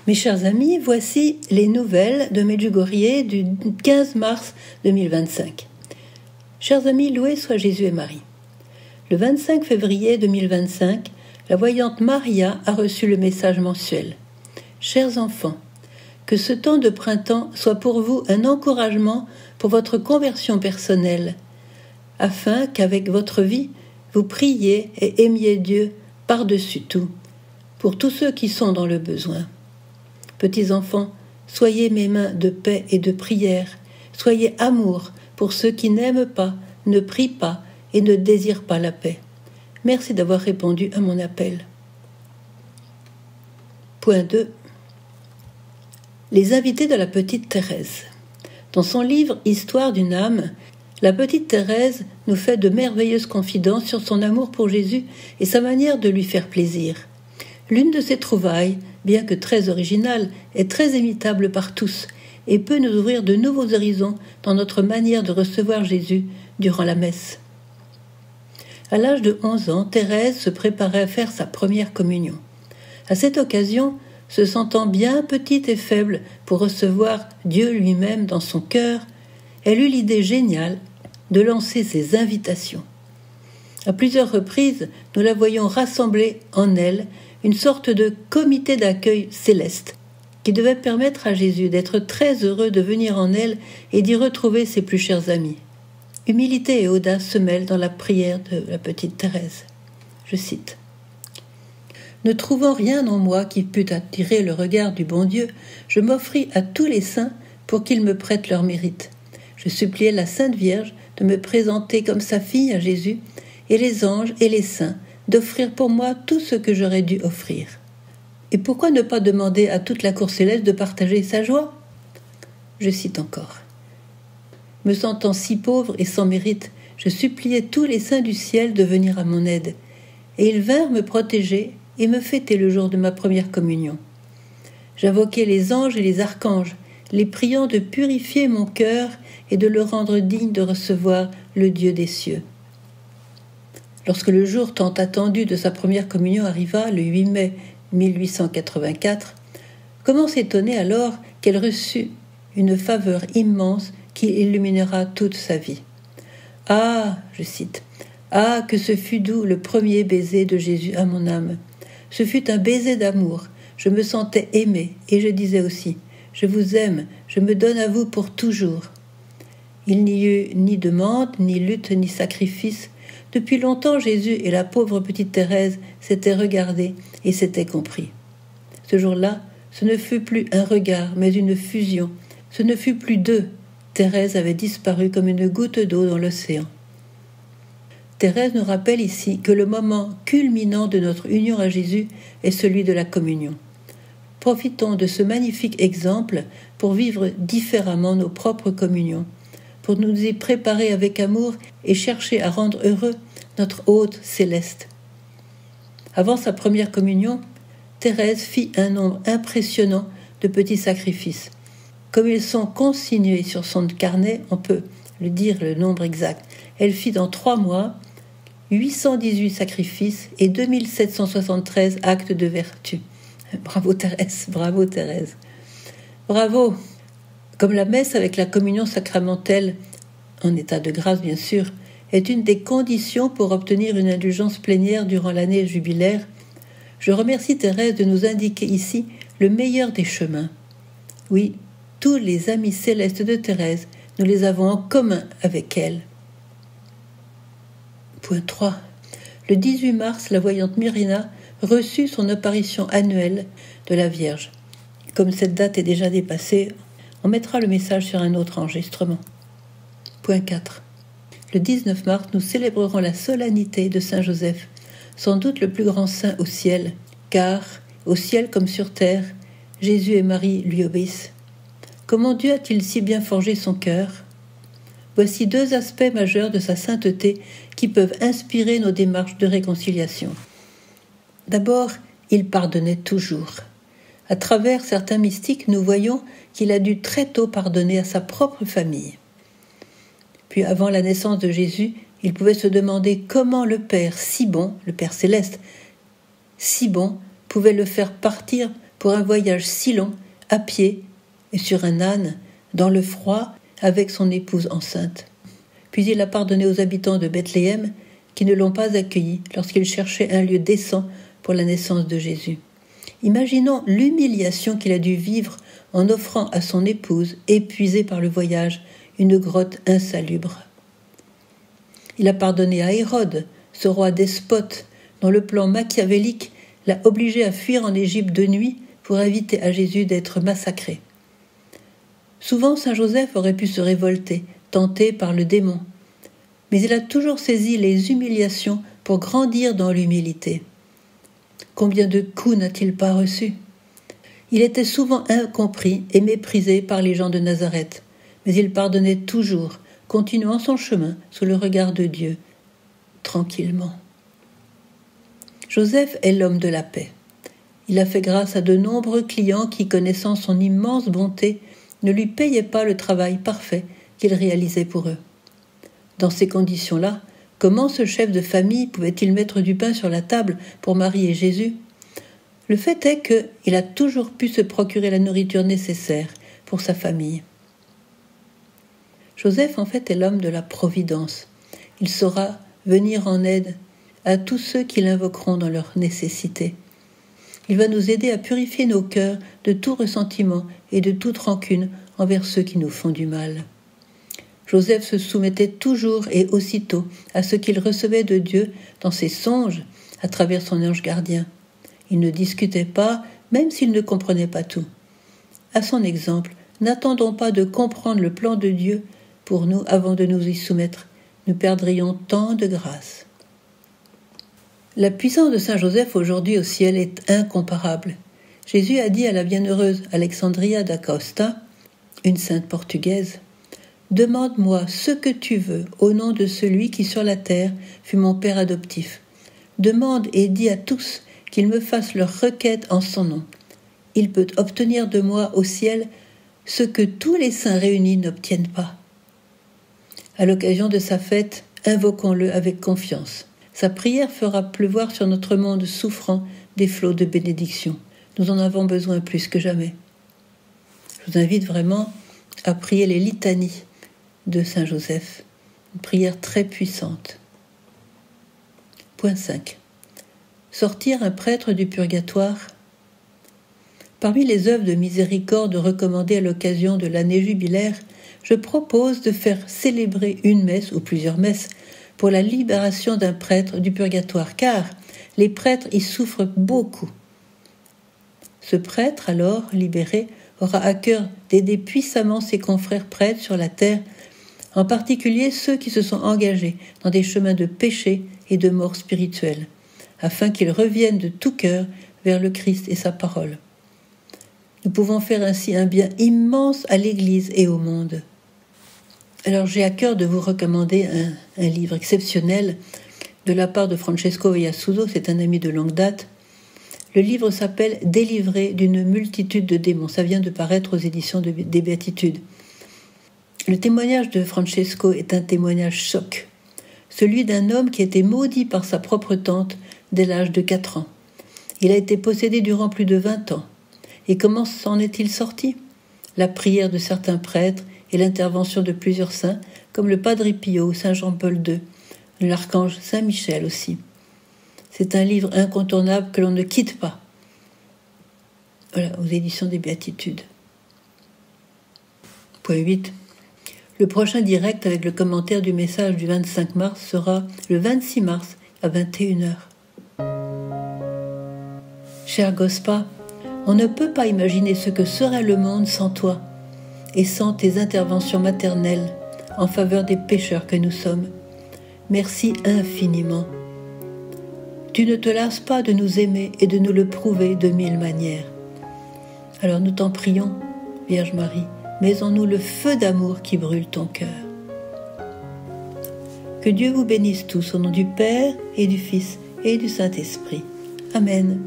Mes chers amis, voici les nouvelles de Medjugorje du 15 mars 2025. Chers amis, loués soient Jésus et Marie. Le 25 février 2025, la voyante Maria a reçu le message mensuel. Chers enfants, que ce temps de printemps soit pour vous un encouragement pour votre conversion personnelle, afin qu'avec votre vie, vous priez et aimiez Dieu par-dessus tout, pour tous ceux qui sont dans le besoin. Petits enfants, soyez mes mains de paix et de prière, soyez amour pour ceux qui n'aiment pas, ne prient pas et ne désirent pas la paix. Merci d'avoir répondu à mon appel. Point 2. Les invités de la petite Thérèse. Dans son livre « Histoire d'une âme », la petite Thérèse nous fait de merveilleuses confidences sur son amour pour Jésus et sa manière de lui faire plaisir. L'une de ses trouvailles, bien que très originale, est très imitable par tous et peut nous ouvrir de nouveaux horizons dans notre manière de recevoir Jésus durant la messe. À l'âge de 11 ans, Thérèse se préparait à faire sa première communion. À cette occasion, se sentant bien petite et faible pour recevoir Dieu lui-même dans son cœur, elle eut l'idée géniale de lancer ses invitations. À plusieurs reprises, nous la voyons rassembler en elle une sorte de comité d'accueil céleste qui devait permettre à Jésus d'être très heureux de venir en elle et d'y retrouver ses plus chers amis. Humilité et audace se mêlent dans la prière de la petite Thérèse. Je cite. « Ne trouvant rien en moi qui pût attirer le regard du bon Dieu, je m'offris à tous les saints pour qu'ils me prêtent leur mérite. Je suppliai la Sainte Vierge de me présenter comme sa fille à Jésus et les anges et les saints d'offrir pour moi tout ce que j'aurais dû offrir. Et pourquoi ne pas demander à toute la cour céleste de partager sa joie ?» Je cite encore. « Me sentant si pauvre et sans mérite, je suppliai tous les saints du ciel de venir à mon aide, et ils vinrent me protéger et me fêter le jour de ma première communion. J'invoquai les anges et les archanges, les priant de purifier mon cœur et de le rendre digne de recevoir le Dieu des cieux. Lorsque le jour tant attendu de sa première communion arriva, le 8 mai 1884, comment s'étonner alors qu'elle reçut une faveur immense qui illuminera toute sa vie. Ah, je cite, « Ah, que ce fut doux le premier baiser de Jésus à mon âme. Ce fut un baiser d'amour, je me sentais aimée et je disais aussi, « Je vous aime, je me donne à vous pour toujours. » Il n'y eut ni demande, ni lutte, ni sacrifice. Depuis longtemps, Jésus et la pauvre petite Thérèse s'étaient regardés et s'étaient compris. Ce jour-là, ce ne fut plus un regard, mais une fusion. Ce ne fut plus deux. Thérèse avait disparu comme une goutte d'eau dans l'océan. Thérèse nous rappelle ici que le moment culminant de notre union à Jésus est celui de la communion. Profitons de ce magnifique exemple pour vivre différemment nos propres communions, pour nous y préparer avec amour et chercher à rendre heureux notre hôte céleste. Avant sa première communion, Thérèse fit un nombre impressionnant de petits sacrifices. Comme ils sont consignés sur son carnet, on peut le dire le nombre exact. Elle fit dans 3 mois 818 sacrifices et 2773 actes de vertu. Bravo Thérèse, bravo Thérèse. Bravo. Comme la messe avec la communion sacramentelle, en état de grâce bien sûr, est une des conditions pour obtenir une indulgence plénière durant l'année jubilaire, je remercie Thérèse de nous indiquer ici le meilleur des chemins. Oui, tous les amis célestes de Thérèse, nous les avons en commun avec elle. Point 3. Le 18 mars, la voyante Myrina reçut son apparition annuelle de la Vierge. Comme cette date est déjà dépassée, on mettra le message sur un autre enregistrement. Point 4. Le 19 mars, nous célébrerons la solennité de Saint Joseph, sans doute le plus grand saint au ciel, car, au ciel comme sur terre, Jésus et Marie lui obéissent. Comment Dieu a-t-il si bien forgé son cœur ? Voici 2 aspects majeurs de sa sainteté qui peuvent inspirer nos démarches de réconciliation. D'abord, il pardonnait toujours. À travers certains mystiques, nous voyons qu'il a dû très tôt pardonner à sa propre famille. Puis avant la naissance de Jésus, il pouvait se demander comment le Père si bon, le Père céleste, si bon, pouvait le faire partir pour un voyage si long, à pied et sur un âne, dans le froid, avec son épouse enceinte. Puis il a pardonné aux habitants de Bethléem qui ne l'ont pas accueilli lorsqu'ils cherchaient un lieu décent pour la naissance de Jésus. Imaginons l'humiliation qu'il a dû vivre en offrant à son épouse, épuisée par le voyage, une grotte insalubre. Il a pardonné à Hérode, ce roi despote, dont le plan machiavélique l'a obligé à fuir en Égypte de nuit pour éviter à Jésus d'être massacré. Souvent, saint Joseph aurait pu se révolter, tenté par le démon, mais il a toujours saisi les humiliations pour grandir dans l'humilité. Combien de coups n'a-t-il pas reçus ? Il était souvent incompris et méprisé par les gens de Nazareth, mais il pardonnait toujours, continuant son chemin sous le regard de Dieu, tranquillement. Joseph est l'homme de la paix. Il a fait grâce à de nombreux clients qui, connaissant son immense bonté, ne lui payaient pas le travail parfait qu'il réalisait pour eux. Dans ces conditions-là, comment ce chef de famille pouvait-il mettre du pain sur la table pour Marie et Jésus ? Le fait est qu'il a toujours pu se procurer la nourriture nécessaire pour sa famille. Joseph, en fait, est l'homme de la providence. Il saura venir en aide à tous ceux qui l'invoqueront dans leur nécessité. Il va nous aider à purifier nos cœurs de tout ressentiment et de toute rancune envers ceux qui nous font du mal. Joseph se soumettait toujours et aussitôt à ce qu'il recevait de Dieu dans ses songes à travers son ange gardien. Il ne discutait pas, même s'il ne comprenait pas tout. À son exemple, n'attendons pas de comprendre le plan de Dieu pour nous avant de nous y soumettre. Nous perdrions tant de grâce. La puissance de saint Joseph aujourd'hui au ciel est incomparable. Jésus a dit à la bienheureuse Alexandria da Costa, une sainte portugaise, « Demande-moi ce que tu veux au nom de celui qui sur la terre fut mon père adoptif. Demande et dis à tous qu'ils me fassent leur requête en son nom. Il peut obtenir de moi au ciel ce que tous les saints réunis n'obtiennent pas. » À l'occasion de sa fête, invoquons-le avec confiance. Sa prière fera pleuvoir sur notre monde souffrant des flots de bénédiction. Nous en avons besoin plus que jamais. Je vous invite vraiment à prier les litanies de saint Joseph, une prière très puissante. Point 5. Sortir un prêtre du purgatoire. Parmi les œuvres de miséricorde recommandées à l'occasion de l'année jubilaire, je propose de faire célébrer une messe ou plusieurs messes pour la libération d'un prêtre du purgatoire, car les prêtres y souffrent beaucoup. Ce prêtre, alors libéré, aura à cœur d'aider puissamment ses confrères prêtres sur la terre, en particulier ceux qui se sont engagés dans des chemins de péché et de mort spirituelle, afin qu'ils reviennent de tout cœur vers le Christ et sa parole. Nous pouvons faire ainsi un bien immense à l'Église et au monde. Alors j'ai à cœur de vous recommander un livre exceptionnel de la part de Francesco Iasuso, c'est un ami de longue date. Le livre s'appelle « Délivré d'une multitude de démons ». Ça vient de paraître aux éditions des Béatitudes. Le témoignage de Francesco est un témoignage choc, celui d'un homme qui a été maudit par sa propre tante dès l'âge de 4 ans. Il a été possédé durant plus de 20 ans. Et comment s'en est-il sorti ? La prière de certains prêtres et l'intervention de plusieurs saints, comme le Padre Pio, Saint Jean-Paul II, l'archange Saint Michel aussi. C'est un livre incontournable que l'on ne quitte pas. Voilà, aux éditions des Béatitudes. Point 8. Le prochain direct avec le commentaire du message du 25 mars sera le 26 mars à 21h. Cher Gospa, on ne peut pas imaginer ce que serait le monde sans toi et sans tes interventions maternelles en faveur des pécheurs que nous sommes. Merci infiniment. Tu ne te lasses pas de nous aimer et de nous le prouver de 1000 manières. Alors nous t'en prions, Vierge Marie, mets en nous le feu d'amour qui brûle ton cœur. Que Dieu vous bénisse tous au nom du Père et du Fils et du Saint-Esprit. Amen.